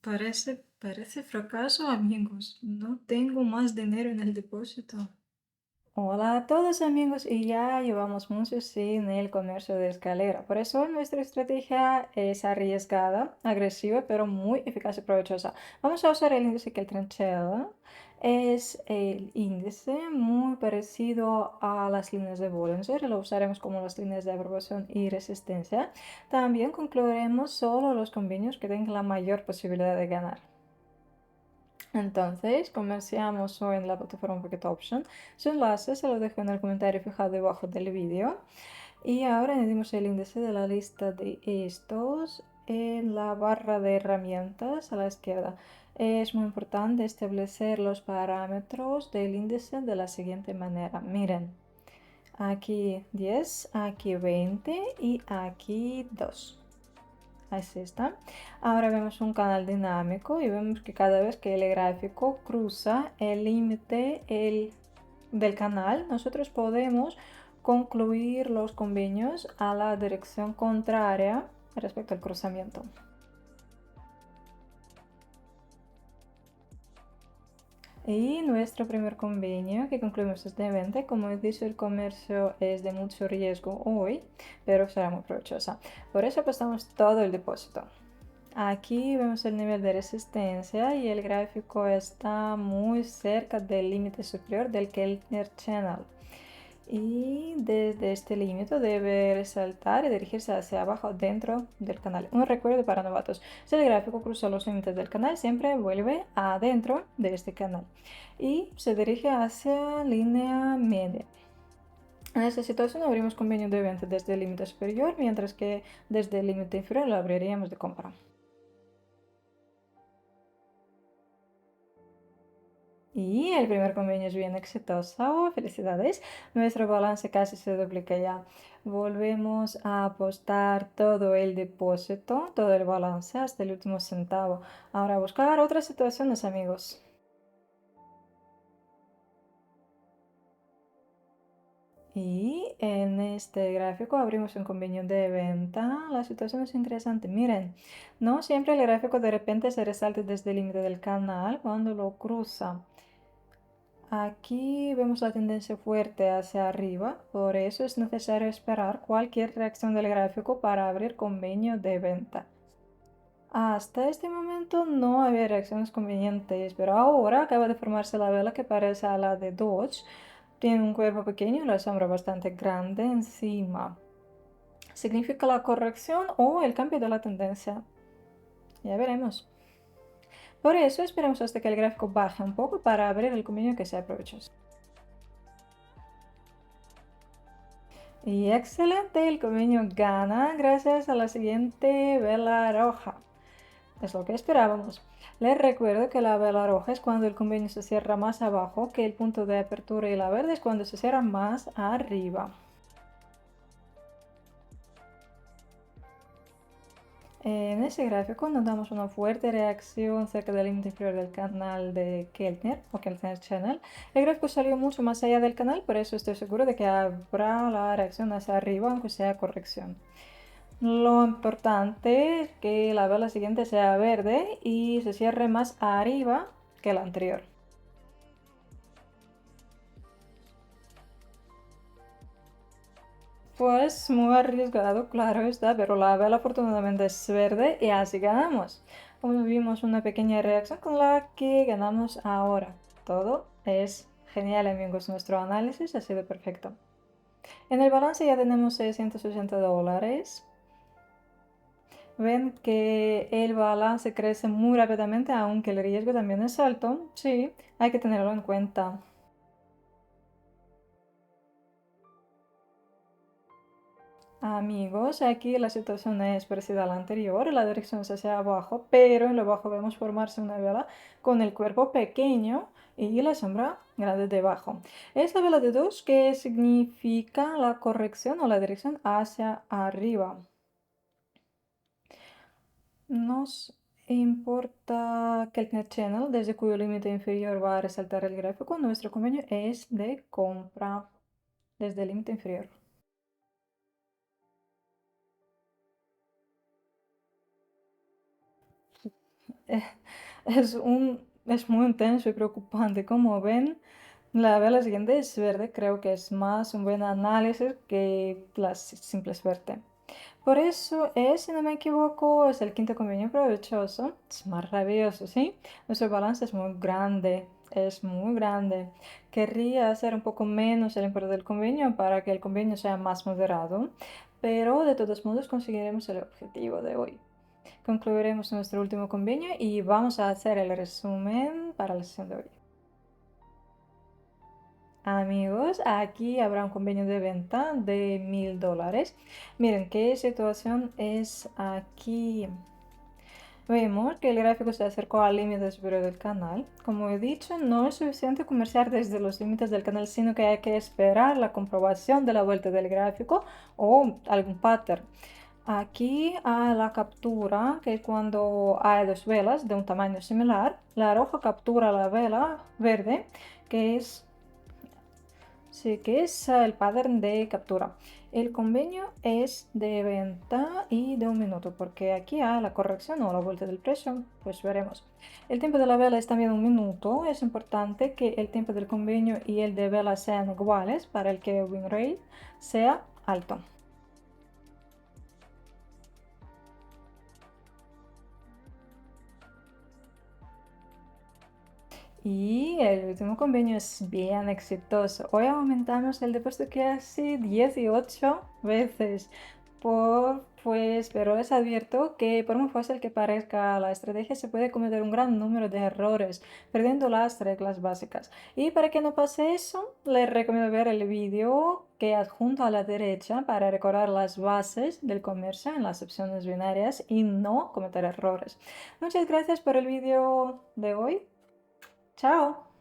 Parece fracaso, amigos. No tengo más dinero en el depósito. Hola a todos amigos y ya llevamos mucho sin el comercio de escalera. Por eso nuestra estrategia es arriesgada, agresiva, pero muy eficaz y provechosa. Vamos a usar el índice Keltner. Es el índice muy parecido a las líneas de Bollinger. Lo usaremos como las líneas de aprobación y resistencia. También concluiremos solo los convenios que tengan la mayor posibilidad de ganar. Entonces, comerciamos hoy en la plataforma Pocket Option. Su enlace se lo dejo en el comentario fijado debajo del vídeo. Y ahora añadimos el índice de la lista de estos en la barra de herramientas a la izquierda. Es muy importante establecer los parámetros del índice de la siguiente manera. Miren, aquí 10, aquí 20 y aquí 2. Así está. Ahora vemos un canal dinámico y vemos que cada vez que el gráfico cruza el límite del canal, nosotros podemos concluir los convenios a la dirección contraria respecto al cruzamiento. Y nuestro primer convenio que concluimos es de venta. Como he dicho, el comercio es de mucho riesgo hoy, pero será muy provechosa. Por eso apostamos todo el depósito. Aquí vemos el nivel de resistencia y el gráfico está muy cerca del límite superior del Keltner Channel. Y desde este límite debe resaltar y dirigirse hacia abajo dentro del canal. Un recuerdo para novatos: si el gráfico cruza los límites del canal, siempre vuelve adentro de este canal y se dirige hacia línea media. En esta situación abrimos convenio de venta desde el límite superior, mientras que desde el límite inferior lo abriríamos de compra. Y el primer convenio es bien exitoso, felicidades. Nuestro balance casi se duplica ya. Volvemos a apostar todo el depósito, todo el balance hasta el último centavo. Ahora a buscar otras situaciones, amigos. Y en este gráfico abrimos un convenio de venta. La situación es interesante. Miren, no siempre el gráfico de repente se resalta desde el límite del canal cuando lo cruza. Aquí vemos la tendencia fuerte hacia arriba, por eso es necesario esperar cualquier reacción del gráfico para abrir convenio de venta. Hasta este momento no había reacciones convenientes, pero ahora acaba de formarse la vela que parece a la de Dodge. Tiene un cuerpo pequeño y la sombra bastante grande encima. ¿Significa la corrección o el cambio de la tendencia? Ya veremos. Por eso esperemos hasta que el gráfico baje un poco para abrir el convenio que sea provechoso. Y excelente, el convenio gana gracias a la siguiente vela roja. Es lo que esperábamos. Les recuerdo que la vela roja es cuando el convenio se cierra más abajo que el punto de apertura y la verde es cuando se cierra más arriba. En ese gráfico notamos una fuerte reacción cerca del límite inferior del canal de Keltner o Keltner Channel. El gráfico salió mucho más allá del canal, por eso estoy seguro de que habrá la reacción hacia arriba, aunque sea corrección. Lo importante es que la vela siguiente sea verde y se cierre más arriba que la anterior. Pues muy arriesgado, claro está, pero la vela afortunadamente es verde y así ganamos. Como vimos una pequeña reacción con la que ganamos ahora. Todo es genial, amigos. Nuestro análisis ha sido perfecto. En el balance ya tenemos $680. Ven que el balance crece muy rápidamente, aunque el riesgo también es alto. Sí, hay que tenerlo en cuenta. Amigos, aquí la situación es parecida a la anterior, la dirección es hacia abajo, pero en lo bajo vemos formarse una vela con el cuerpo pequeño y la sombra grande debajo. Es la vela de 2 que significa la corrección o la dirección hacia arriba. Nos importa Keltner Channel, desde cuyo límite inferior va a resaltar el gráfico. Nuestro convenio es de compra desde el límite inferior. eh, es muy intenso y preocupante. Como ven, la vela siguiente es verde, creo que es más un buen análisis que la simple suerte. Por eso es, si no me equivoco, es el quinto convenio provechoso. Es maravilloso, ¿sí? Nuestro balance es muy grande, es muy grande. Querría hacer un poco menos el importe del convenio para que el convenio sea más moderado, pero de todos modos conseguiremos el objetivo de hoy. Concluiremos nuestro último convenio y vamos a hacer el resumen para la sesión de hoy. Amigos, aquí habrá un convenio de venta de $1000. Miren qué situación es aquí. Vemos que el gráfico se acercó al límite superior del canal. Como he dicho, no es suficiente comerciar desde los límites del canal, sino que hay que esperar la comprobación de la vuelta del gráfico o algún pattern. Aquí hay la captura, que es cuando hay dos velas de un tamaño similar. La roja captura la vela verde, que es Sí, que es el pattern de captura. El convenio es de venta y de 1 minuto, porque aquí hay la corrección o la vuelta del precio, pues veremos. El tiempo de la vela es también 1 minuto. Es importante que el tiempo del convenio y el de vela sean iguales para el que el win rate sea alto. Y el último convenio es bien exitoso. Hoy aumentamos el depósito casi 18 veces. Pero les advierto que por muy fácil que parezca la estrategia, se puede cometer un gran número de errores, perdiendo las reglas básicas. Y para que no pase eso, les recomiendo ver el vídeo que adjunto a la derecha para recordar las bases del comercio en las opciones binarias y no cometer errores. Muchas gracias por el vídeo de hoy. Chao.